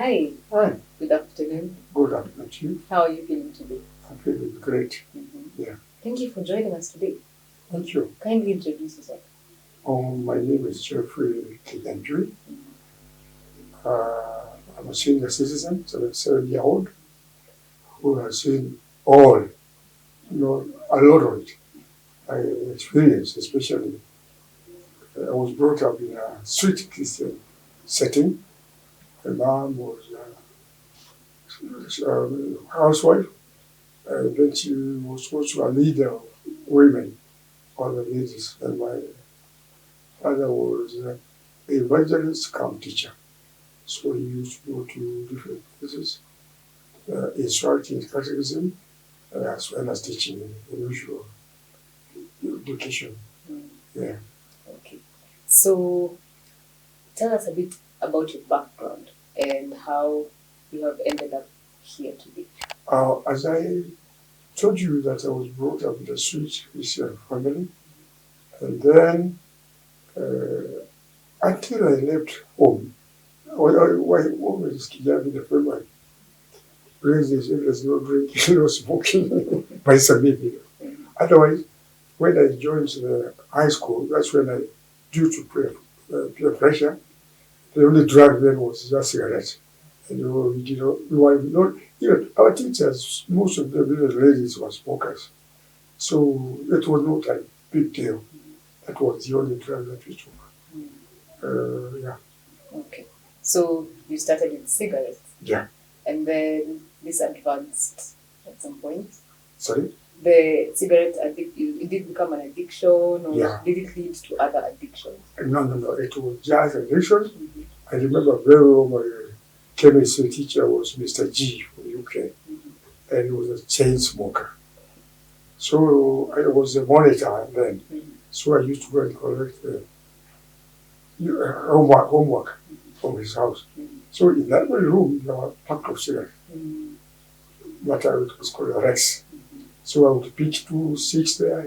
Hi. Hi. Good afternoon. Good afternoon to you. How are you feeling today? I'm feeling great. Yeah. Thank you for joining us today. Thank you. Kindly introduce yourself. My name is Geoffrey Kinyanjui. I'm a senior citizen, 77-year-old, who has seen all, a lot of it. I experienced, especially, I was brought up in a strict Christian setting. My mom was a housewife, and then she was also a leader of women, other ladies, and my father was an evangelist come teacher. So he used to go to different places, instructing catechism, as well as teaching the usual education. Yeah. Okay. So tell us a bit about your background and how you have ended up here today. As I told you that I was brought up in a Swiss Christian family, and then until I left home, why always Kijana the family raised if there's no drinking, no smoking, by some people. Otherwise, when I joined the high school, that's when I, due to peer pressure, the only drug then was just cigarettes. And we were not, even our teachers, most of them, even ladies, were smokers. So it was not a big deal. That was the only drug that we took. Yeah. Okay. So you started with cigarettes. Yeah. And then this advanced at some point. Sorry? The cigarette it did become an addiction, or Yeah. did it lead to other addictions? No. It was just addiction. I remember very well my chemistry teacher was Mr. G from UK, and he was a chain smoker. So I was a monitor then. So I used to go and collect homework from his house. So in that very room, there were a pack of cigarettes. What I would call a Rex. So I would pick 2, 6 there,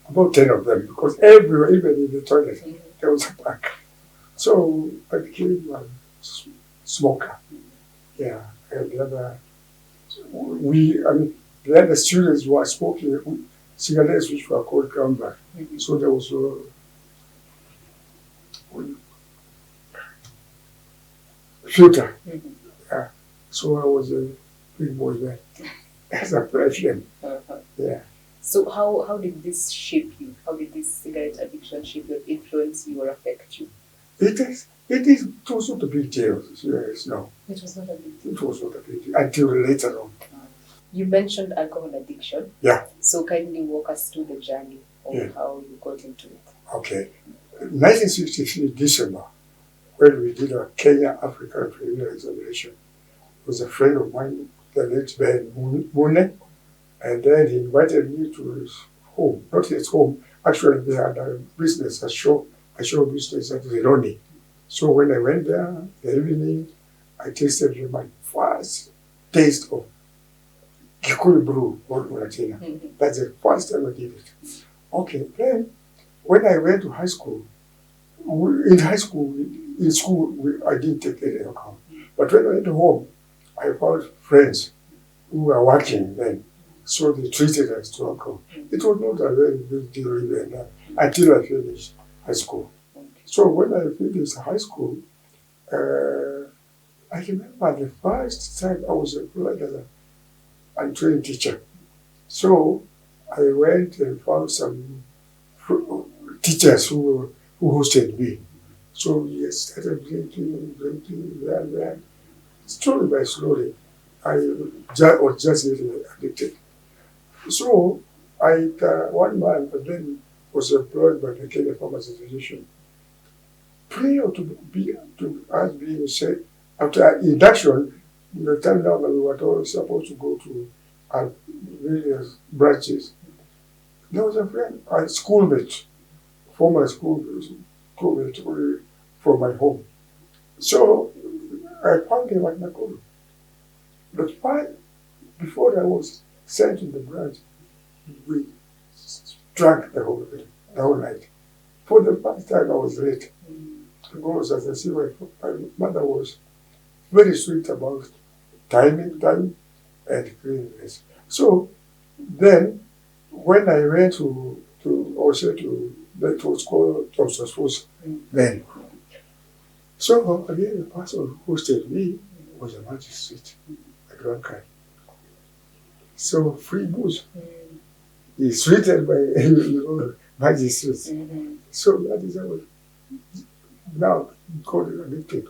about 10 of them, because everywhere, even in the toilet, there was a pack. So I became a smoker. Yeah, and the other students were smoking cigarettes which were called gamba. So there was filter. Yeah. So I was a big boy there. As a freshman. Yeah. So how did this shape you? How did this cigarette addiction shape you, influence you, or affect you? It was not a big deal. Yes, no. It was not a big deal. It was not a big deal until later on. You mentioned alcohol addiction. Yeah. So kindly walk us through the journey of how you got into it. Okay. 1963 December, when we did a Kenya African preliminary examination, was a friend of mine, the late Ben Mune, and then he invited me to his home, not his home, actually they had a business, a show business at Zeroni. So when I went there, the evening, I tasted my first taste of Kikuyu brew or Muratina. That's the first time I did it. Okay, then when I went to high school, in school, I didn't take any alcohol. But when I went home, I found friends who were working then, so they treated us to alcohol. It was not a very big deal even until I finished high school. So when I finished high school, I remember the first time I was employed as a trained teacher. So I went and found some teachers who hosted me. So we started drinking, there. Slowly by slowly, I was just getting addicted. So I, one month, then was employed by the Kenya Farmers Association. Prior to us being said, after induction, the time now that we were all supposed to go to our various branches, there was a friend, a schoolmate, former schoolmate from my home. So I found him at Nakuru. But before I was sent to the branch, we drank the whole night. For the first time I was late. Because as I see my mother was very strict about time, and cleanliness. So then, when I went to also to that was called Geoffreys then. So again, the person who hosted me was a magistrate, a drunkard. So free booze is treated by magistrates. So that is how now called it addicted.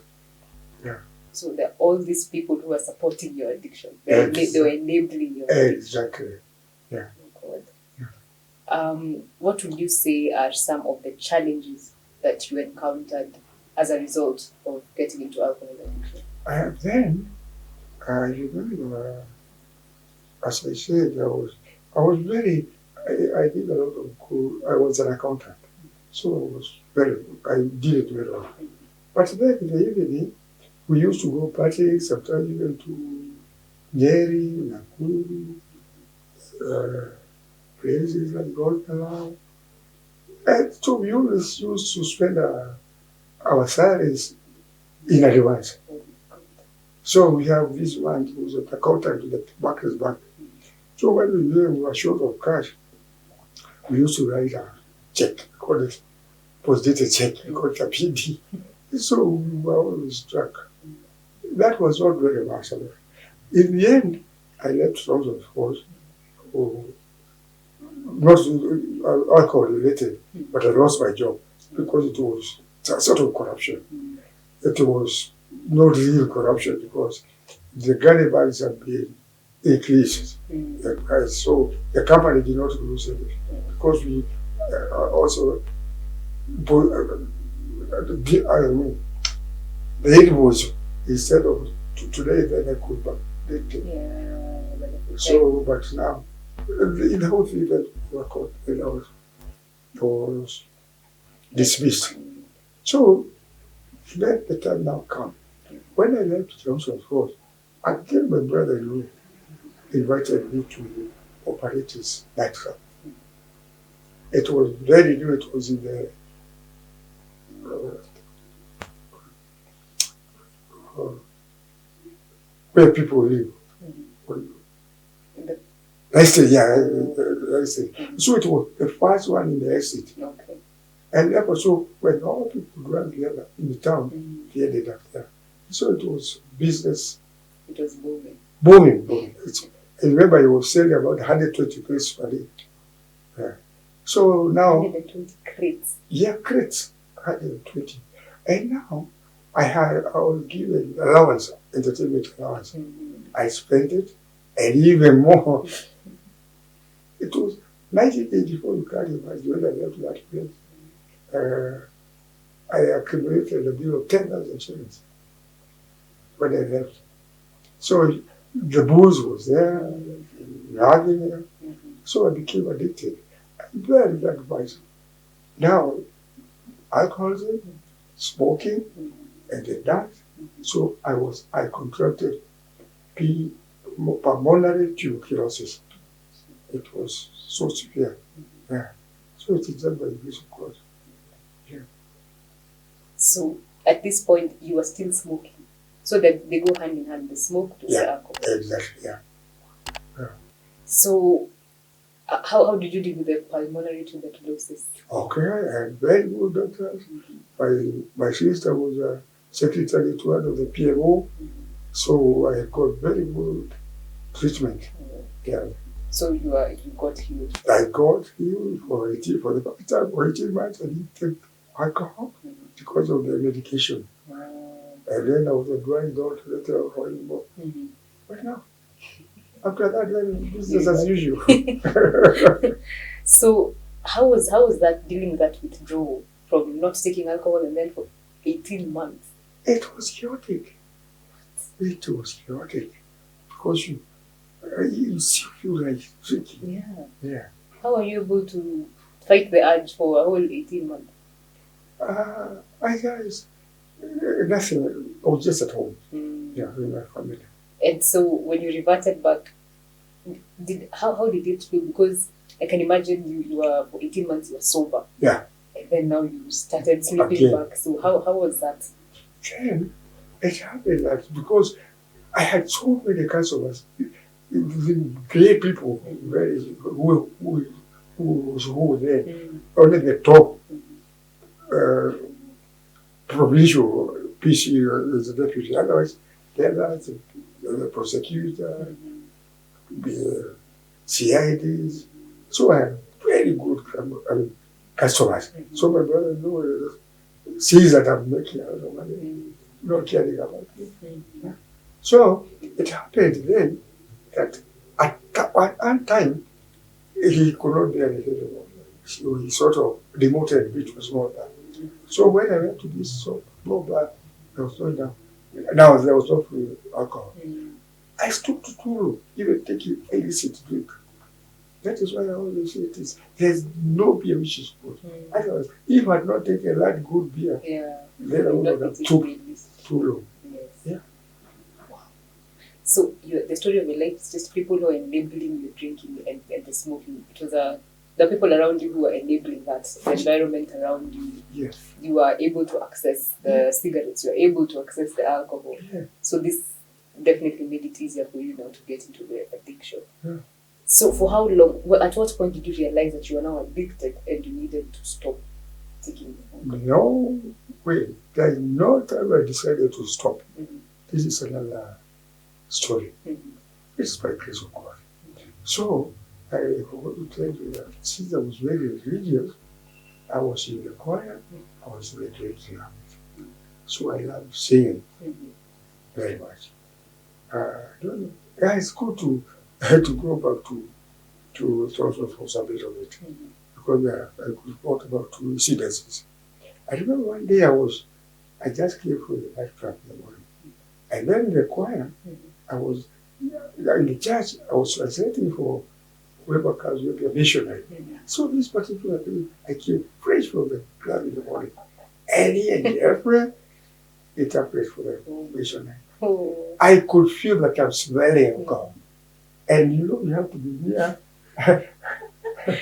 Yeah. So there are all these people who are supporting your addiction. They were enabling your addiction. Exactly. Yeah. Oh God. What would you say are some of the challenges that you encountered as a result of getting into alcohol addiction? Then I remember, as I said, I was very, I did a lot of I was an accountant, so I did it very well. But then in the evening, we used to go parties, sometimes even to Nyeri, Nakuru, places like Golkala. And so we always used to spend our salaries in advance. So we have this man who was an accountant that back his back. So when we were short of cash, we used to write a check, call it post-dated check, called a PD. So we were always drunk. That was not very much. In the end, I left House of Force, not alcohol related, but I lost my job because it was a sort of corruption. It was not real corruption because the Ghana banks had been increased. So the company did not lose anything because we also the invoice instead of today then I could backdate it. So but now in the whole thing that were caught and I was dismissed. So let the time now come. When I left Johnson's Force, again my brother-in-law invited me to operate his nightclub. It was very new, it was in the where people live. Estate, estate. So it was the first one in the estate. Okay. And therefore, so when all people drank together in the town, they ended up there. So it was business. It was booming. Booming. I remember it was selling about 120 crates per day. Yeah. So now. 120 crates? Yeah, crates. 120. And now I was given allowance, entertainment allowance. I spent it, and even more. It was 1984, you can't imagine when I left that place. I accumulated a bill of 10,000 shillings when I left. So the booze was there, nagging there. So I became addicted. Very, very violent. Now, alcoholism, smoking, and then that. So I contracted pulmonary tuberculosis. It was so severe. Yeah. So it is done by the grace of God. Yeah. So at this point, you were still smoking. So that they go hand in hand, the smoke to the alcohol. Exactly, yeah. So how did you deal with the pulmonary tuberculosis? Okay, I had very good doctors. My sister was a secretary to one of the PMO, so I got very good treatment. Yeah. So you got healed? I got healed for the first time for 18 months. I didn't take alcohol because of the medication. And then I was a drawing down to later for anymore. But now, after that, then business as usual. So how was that dealing with that withdrawal from not taking alcohol and then for 18 months? It was chaotic. It was chaotic because you feel like drinking. Yeah. How are you able to fight the urge for a whole 18 months? I guess nothing. I was just at home. Yeah, with my family. And so when you reverted back, how did it feel? Because I can imagine you were for 18 months you were sober. Yeah. And then now you started sleeping back. So how was that? Then it happened that because I had so many customers, great people, who were there, only the top provincial PC is the deputy. Otherwise, the others, the prosecutor, the CIDs. So I had very good customers. So my brother sees that I'm making a lot of money, not caring about me. So it happened then that at one time he could not bear it anymore. So he sort of demoted me to a small bar. So when I went to this small bar, I was going down. Now there was no free alcohol. I stopped to Tulu, even taking illicit drink. That is why I always say it is. There's no beer which is good. Otherwise, if I had not taken that good beer, then I would have took Tulu. Yes. Yeah. So the story of your life is just people who are enabling you drinking and the smoking. It was the people around you who were enabling that, the environment around you. Yes. You are able to access the cigarettes, you are able to access the alcohol. Yeah. So this definitely made it easier for you now to get into the addiction. Yeah. So for how long, at what point did you realize that you were now addicted and you needed to stop taking the alcohol? No way. There's no time I decided to stop. This is another story. It's by grace of God. So I forgot to tell you that since I was very religious, I was in the choir, I was in the church. So I love singing very much. I don't know. Yeah, it's good to go back to sources for some bit of it. Because I could report about two incidences. I remember one day I just came from the nightclub in the morning. And then in the choir, I was in the church, I was translating for whoever comes with a missionary. So this particular day, I came fresh from the club in the morning. And he and Geoffrey interpret for the missionary. I could feel that I'm smelling alcohol. And you have to be near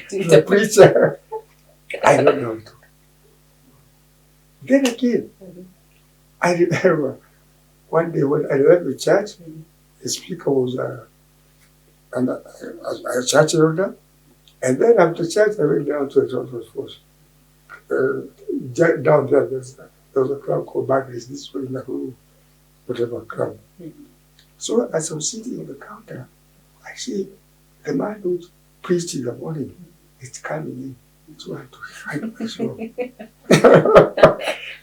the preacher. I don't know. Then again, I remember one day when I left the church, the speaker was a church elder, and then after church I went down to the Geoffreys force. Down there, there was a club called Barclays. This was in the whole whatever club. So as I was sitting on the counter, I see the man who preached in the morning is coming in. So I had to find myself.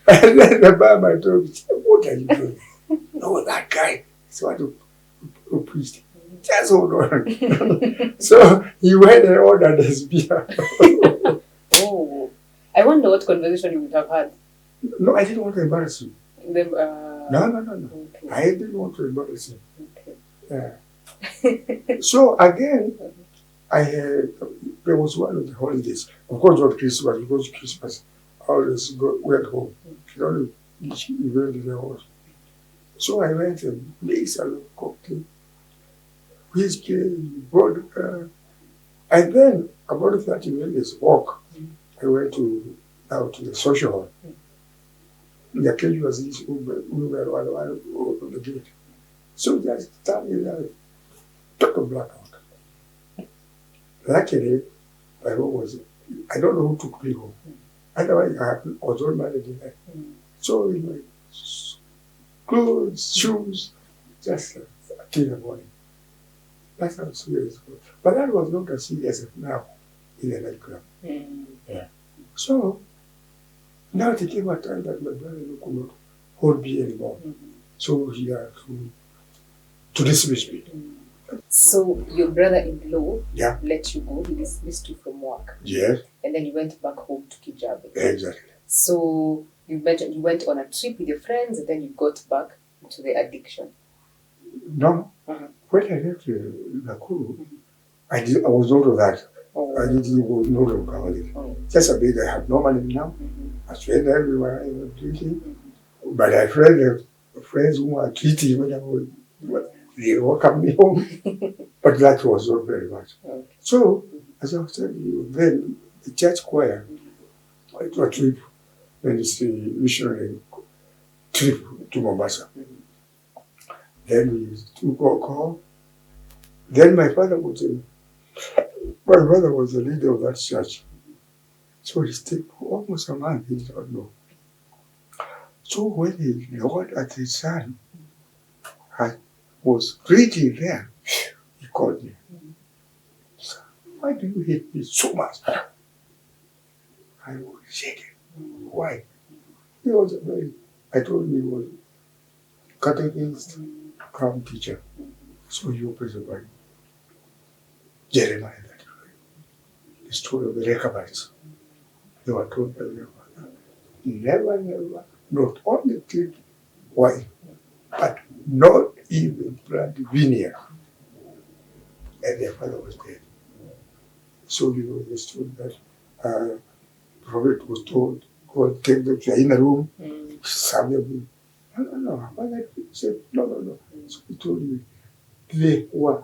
And then the barman told me, "What are you doing?" "No, that guy is one who preached. Just hold on." So he went and ordered his beer. Oh, I wonder what conversation you would have had. No, I didn't want to embarrass him. No. Okay. I didn't want to embarrass him. Okay. Yeah. So again, there was one of the holidays. Of course, not Christmas, because Christmas I always went home. Only each event there was. So I went and mixed a lot of cocktail, whiskey, vodka, and then about 30 minutes walk, I went out to the social hall. The cage was this woman on the gate. So just standing there, total blackout. Luckily, my home was, I don't know who took me home. Otherwise, I was all managing there. So in my clothes, shoes, just in the morning. That's how serious it was. But that was not as serious as now in the nightclub. Yeah. So now it came a time that my brother could not hold me anymore. So he had to dismiss me. So your brother-in-law Yeah. let you go, he dismissed you from work. Yes, And then you went back home to Kijabe. exactly. So you mentioned you went on a trip with your friends and then you got back into the addiction. No, when I left Nakuru, I was not of that. I didn't go no alcoholic. Just a bit. I have no money now. I spent everywhere I was drinking. But I friends who were treating when I was, they welcomed me home. But that was not very much. So, as I was telling you, then the church choir went to a trip, and it's the missionary trip to Mombasa. Then we used to go. Then my father was the leader of that church. So he stayed for almost a month, he did not know. So when he looked at his son, I was reading there, he called me. Son, why do you hate me so much? I was shaking. Why? He was I told him he was catechist, crown teacher. So he opened the Bible. Jeremiah 35. The story of the Rechabites. They were told by their father, never, not only take wine, but not even plant vineyard. And their father was dead. So the story that prophet was told, God take them to the inner room, Samuel, no. Father said, no. So he told me, they were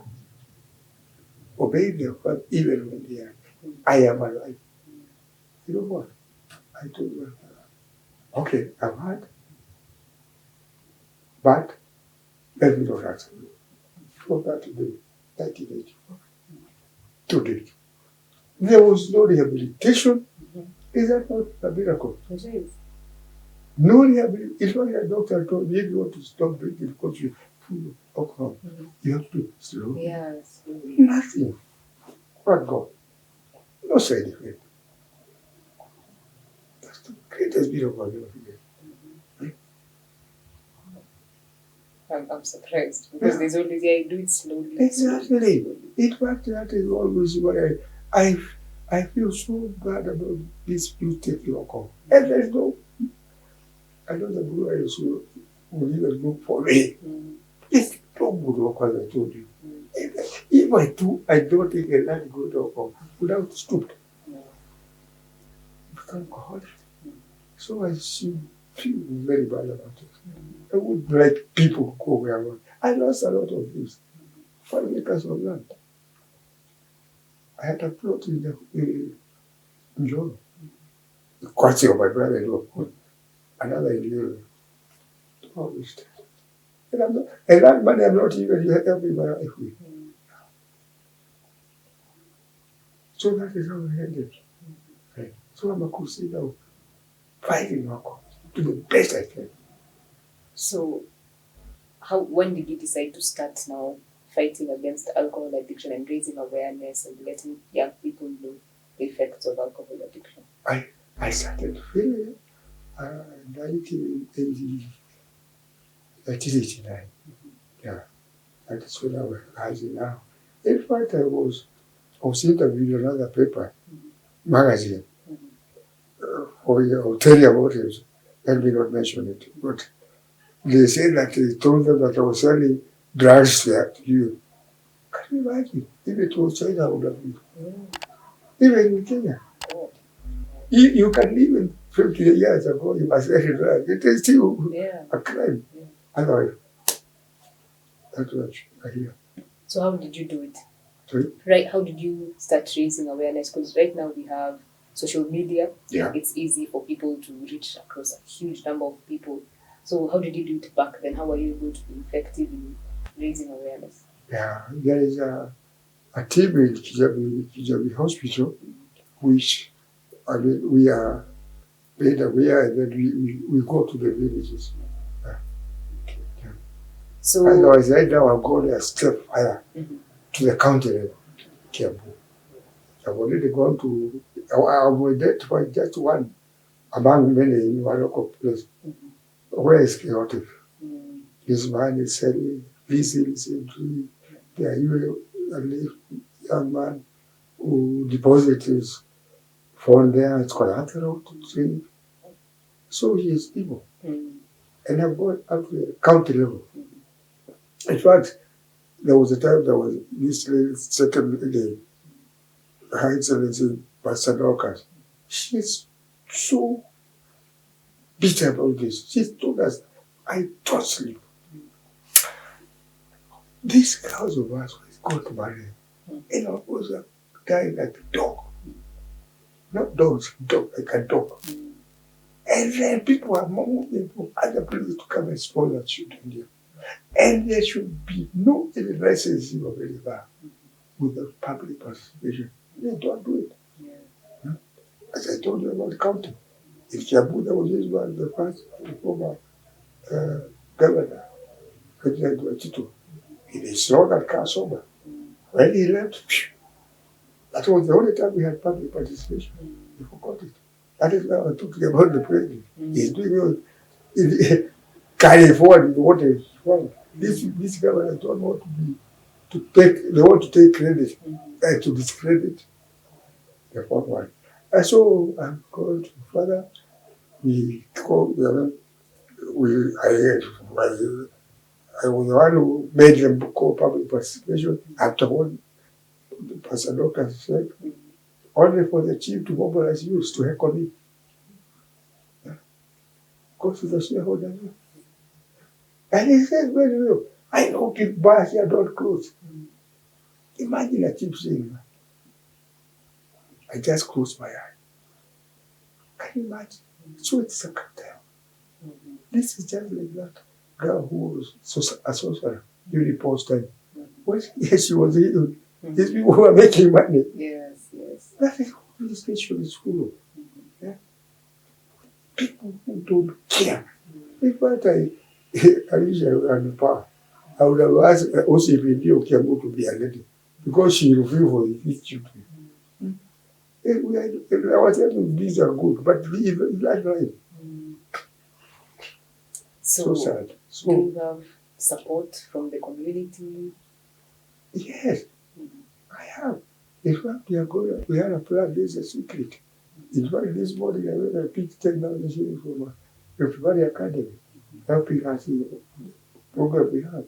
obeying their father even when they are, I am alive. You know what? I told my father, okay, I've heard, but let me not answer you. For that day, 1984, today, there was no rehabilitation. Is that not a miracle? It is. No rehabilitation. It's why a doctor told me if you want to stop drinking because you're full of alcohol, you have to slow. Yes. Nothing. But God. No side effect. That's the greatest miracle I've ever did. I'm surprised because there's always, I do it slowly. Exactly. In fact, that is always why I feel so bad about these people taking alcohol. And there's no, I know the gurus who will even look for me. It's no good alcohol, I told you. If I do, I don't take a lot of good alcohol without stupid. Become alcoholic. So I feel very bad about it. I would like people go where I want. I lost a lot of things. 5 acres of land. I had a plot in the John. The quarter of my brother-in-law. Another in Europe. And that money I'm not even helping my life with. So that is how I ended. Right. So I'm a crusader fighting alcohol to the best I can. So, when did you decide to start now fighting against alcohol addiction and raising awareness and letting young people know the effects of alcohol addiction? I started feeling 1989. Yeah, that's when I was rising now. In fact, I was interviewed in another paper, magazine, I'll tell you about it. Let me not mention it. But they said that they told them that I was selling drugs there to you. Can you imagine? If it was China, I would have been. Even in Kenya. You can even 50 years ago, you must let it drug. It is still a crime. Otherwise, that's what I hear. So how did you do it? Sorry? Right, how did you start raising awareness? Because right now we have social media. Yeah. It's easy for people to reach across a huge number of people. So how did you do it back then? How were you able to be effective in raising awareness? Yeah, there is a team in Kijabi Hospital, which we are made aware, and then we go to the villages. So otherwise, right now I'm going a step higher to the county level, Kiambu. I've already gone to, I've identified just one among many in my local place. Where is chaotic? His man is selling, recently. There you a young man who deposits his phone there, it's collateral to drink. So he is evil. And I've gone up to the county level. In fact, there was a time there was this lady, second lady, Her Excellency Pastor Dorcas. She's so bitter about this. She told us, I don't sleep. These crowds of us got to marry. And I was dying like a dog. Not dogs, dog, like a dog. And then people are moving from other places to come and spoil our children here. And there should be no any licensing of any bar without public participation. They don't do it. Yeah. As I told you about counting. If Jabuda was this one, the first former governor, President Wachito, he slaughtered car sober. When he left, that was the only time we had public participation. He forgot it. That is why I'm talking about the president. He's doing it, carrying forward what he wanted. This government don't want they want to take credit and to discredit the fourth one. And so I'm called Father. I was the one who made them call public participation after what Pastor Doctor said, only for the chief to mobilize youth to heckle me. Go to the shareholder. And he says, very well, I know keep bars here don't close. Imagine a chief saying, I just closed my eye. Can you imagine? So it's a cartel. This is just like that girl who was a sorcerer during post time. Yes, she was healed. These people who are making money. Yes, yes. That is what this nation is full of. Yeah? People who don't care. In fact, I wish I were in power. I would have asked OCPD or Kiambu to be a lady because she refused for the children. Our these are good, but these are not right. So sad. Do So, you have support from the community? yes, I have. In fact, we had a plan, this is a secret. In fact, this morning I went and picked 10,000 shillings from everybody academy, helping us in the program we have.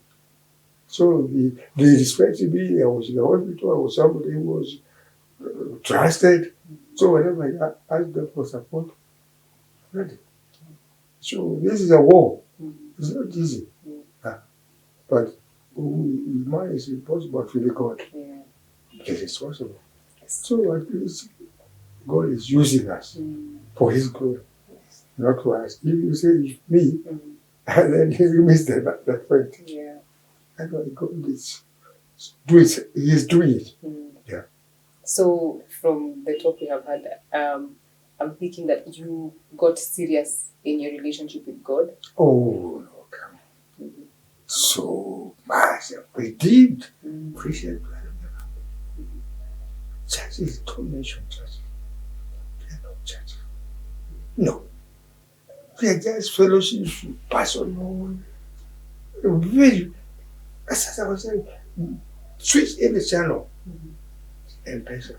So they respected me. I was in the hospital. I was somebody who was trusted. So whenever I asked them for support, ready. So this is a war. It's not easy. But we manage impossible to the God. Yeah. It is possible. So at least God is using us for His glory, not for us. If you say it's me, and then you miss that point. Yeah. And God is He is doing it. Yeah. So from the talk we have had, I'm thinking that you got serious in your relationship with God. Oh, no, come on. So much redeemed. Appreciate that. Churches, don't mention churches. They are not churches. No. They are just fellowships, personal, very. As I was saying, switch any channel and person.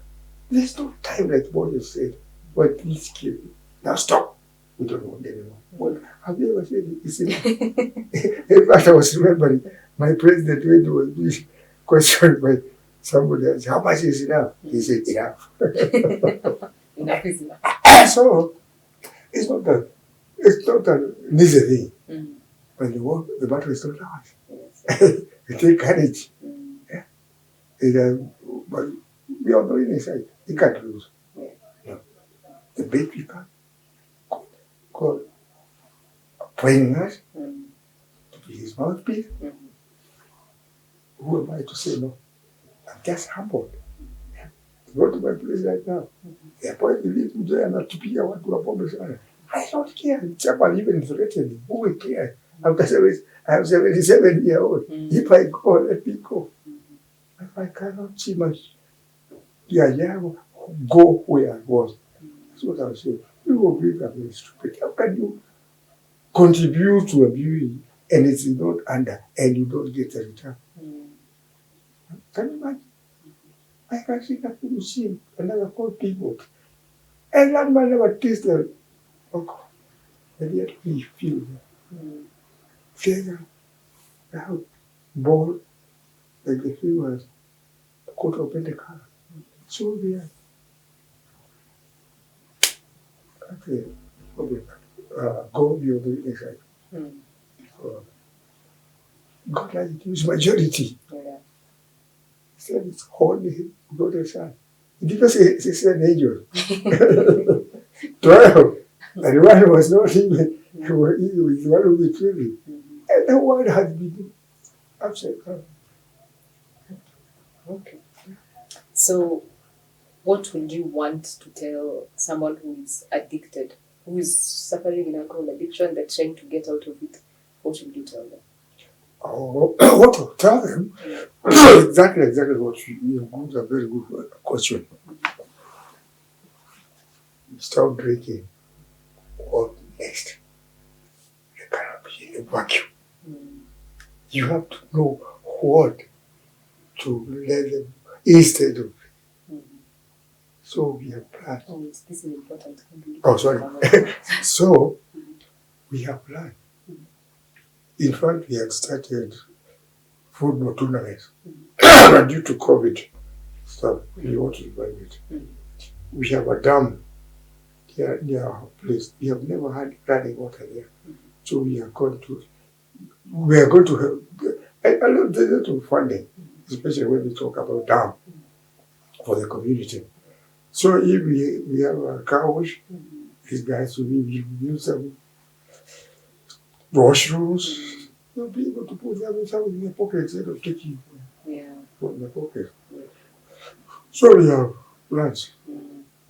There's no time like what you said. But please kill me. Now stop. We don't want anymore. Well, have you ever said it? It's enough. In fact, I was remembering my president when he was being questioned by somebody else, how much is enough? He said, enough. Enough is enough. So, it's not an easy thing. But the battle is not ours. Yes. We take courage. Yeah. But we are doing inside. You can't lose. Yeah. No. The bait we can. God appointing us to be His mouthpiece. Who am I to say no? I'm just humbled. Yeah. Go to my place right now. They appoint me to there not to be what to accomplish. I don't care. Someone even threatened me. Who will care? I'm 77 years old. If I go, let me go. If I cannot see my go where I was. That's what I was saying. You will be very stupid. How can you contribute to a viewing and it's not under and you don't get a return? Can you imagine? I can see that people see another call people. And that man never tasted alcohol. And yet we feel together, now, ball, like the few was caught up in the car. So we are. Okay, go be on the inside. God has to use majority. Yeah. He said it's holy, God and Son. He didn't say it's an angel. 12. And one was not even, he was one of the children. And the word has been Absolutely. Okay. So, what would you want to tell someone who is addicted, who is suffering in alcohol addiction, that's trying to get out of it? What would you tell them? Oh, what to tell them? Exactly what you good, a very good question. Stop drinking. What next? There cannot be a vacuum. You have to know what to let them instead of. So we have planned. Oh, this is important. Oh, sorry. So we have planned. In fact, we had started football tournaments. But due to COVID stuff, we want to revive it. We have a dam near our place. We have never had running water there. So we are going to have a lot of funding, especially when we talk about dam for the community. So if we have a cows, these guys will use them washrooms, they'll be able to put them in their pocket instead of taking from the pocket. Yeah. So we have plans.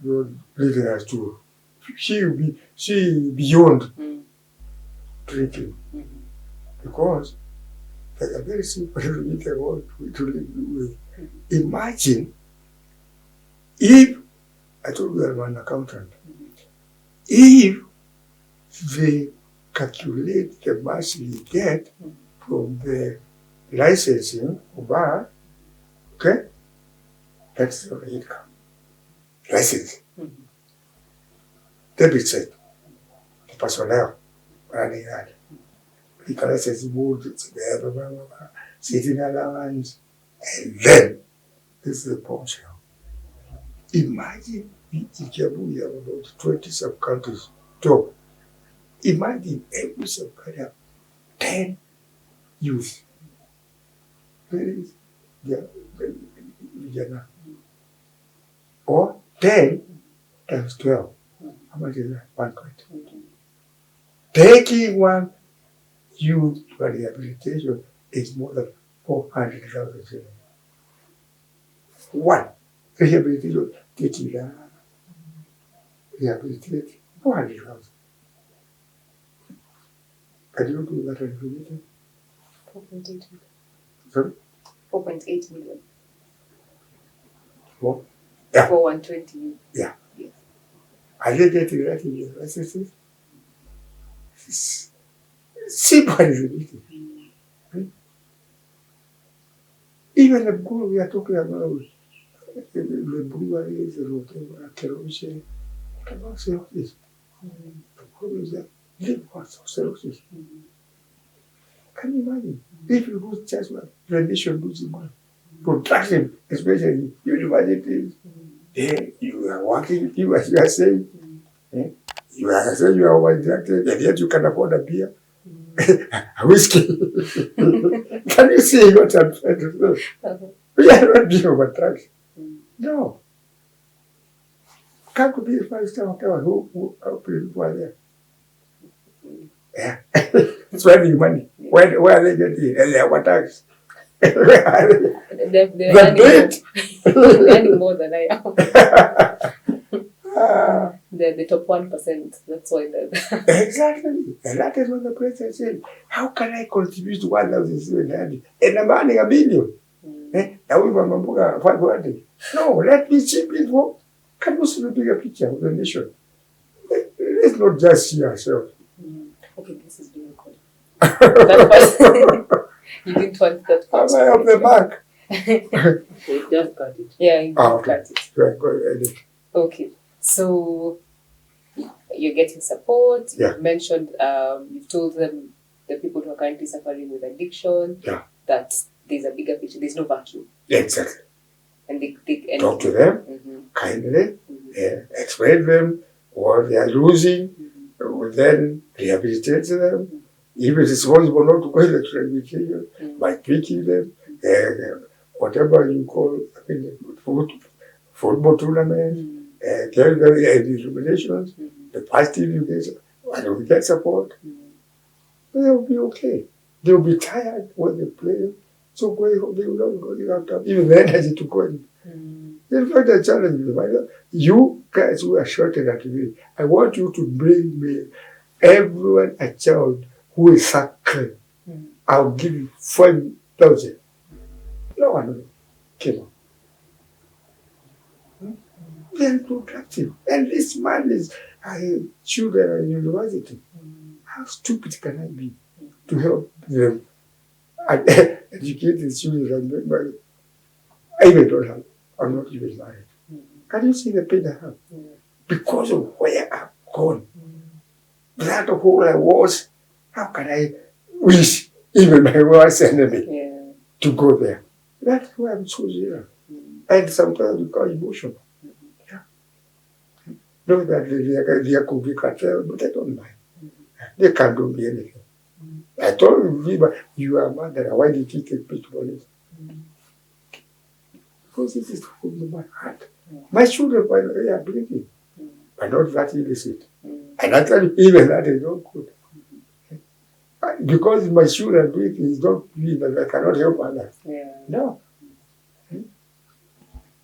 You're leading us to see beyond drinking. Because there's a very simple limit I want to live with. Imagine if, I told you I'm an accountant, if they calculate the monthly get from the licensing of bar, okay, that's your income. License. Debit set. The personnel running that. Liquor license board, sitting allowance, and then this is the portion. Imagine in Kiambu we have about 20 sub-counties top. Imagine every sub-county have 10 youth. Where is Vijana? Or 10 times 12. How much is that? 120. Taking one youth for rehabilitation is more than 400,000. One rehabilitation, rehabilitate 400,000. Can you do that rehabilitation? 4.8 million. Sorry? 4.8 million. What? Yeah. For 120. Yeah. Yes. Are they getting that in your licenses? Simple rehabilitation. Even the goal we are talking about, the breweries, the whatever, kerosene, what about cirrhosis? The goal is that live for cirrhosis. Can you imagine? If you lose just one, the nation loses money. Production, especially universities, you are working, you as you are saying, you are saying you are overdrafted, and yet you can afford a beer, a whiskey. Can you see what I'm trying to say? We are not being overdrafted. No. Come to be a five-star hotel, who are there? Yeah. Spending money. Where are they getting? And they have tax. They're earning more than I am. They're the top 1%. That's why they're exactly. And that is what the president said. How can I contribute to 1,700 and I'm earning $1 million? Now we want 500. No, let me chip in for. Can you see the bigger picture of the nation? Let's not just see ourselves. Okay, this is being recorded. That part, you didn't want that part. Am I off the mark? You just got it. Yeah, you just got it. Right, go ahead. Okay, so you're getting support. Yeah. You've mentioned, you've told them, the people who are currently suffering with addiction, that there's a bigger picture. There's no vacuum. Exactly. And they talk to them kindly, explain them what they are losing, then rehabilitate them. If it is possible not to go into rehabilitation, by tweaking them, whatever you call football tournament, tell them the regulations, the positive education, and we get support, they will be okay. They'll be tired when they play. So going home, they will not go. You have to have even the energy to go in. In fact, I challenge you. You guys who are shouting at me, I want you to bring me everyone a child who is suckling. I'll give you 5,000. No one came up. They're productive. And this man is children at university. How stupid can I be to help them educate the children and make money? I even don't have. I'm not even married. Can you see the pain I have? Because of where I've gone. That of who I was, how can I wish even my worst enemy to go there? That's why I'm so zero. And sometimes you call emotional. Know that there could be cartel, but I don't mind. They can't do me anything. I told him, you are a murderer. Why did you take me to police? Because this is from my heart. My children, by the way, are bleeding. But not that illicit. And I tell you, even that is not good. Because my children bleeding is not mean that I cannot help others. No.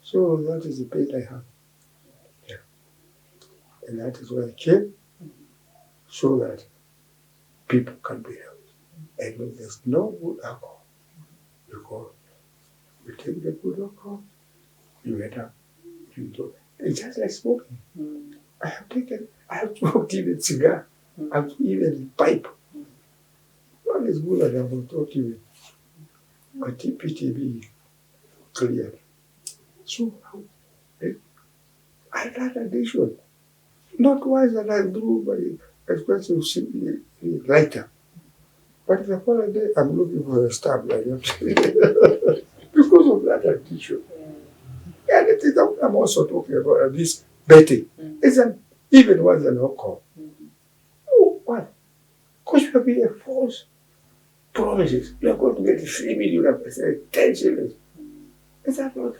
So that is the pain I have. And that is why I came, so that people can be helped. And when there's no good alcohol, because you take the good alcohol, you end up, you do. It's just like smoking. I have smoked even cigar, I've even pipe. Not as good as I have not even. My TPTB cleared. So I had addiction. Not wise that I do my expensive lighter. But the following day, I'm looking for a stab like that. Because of that addiction. And it is, I'm also talking about this betting. It's even worse than alcohol. Oh, what? Because you have been a false promises. You are going to get 3 million, 10 shillings. Is that not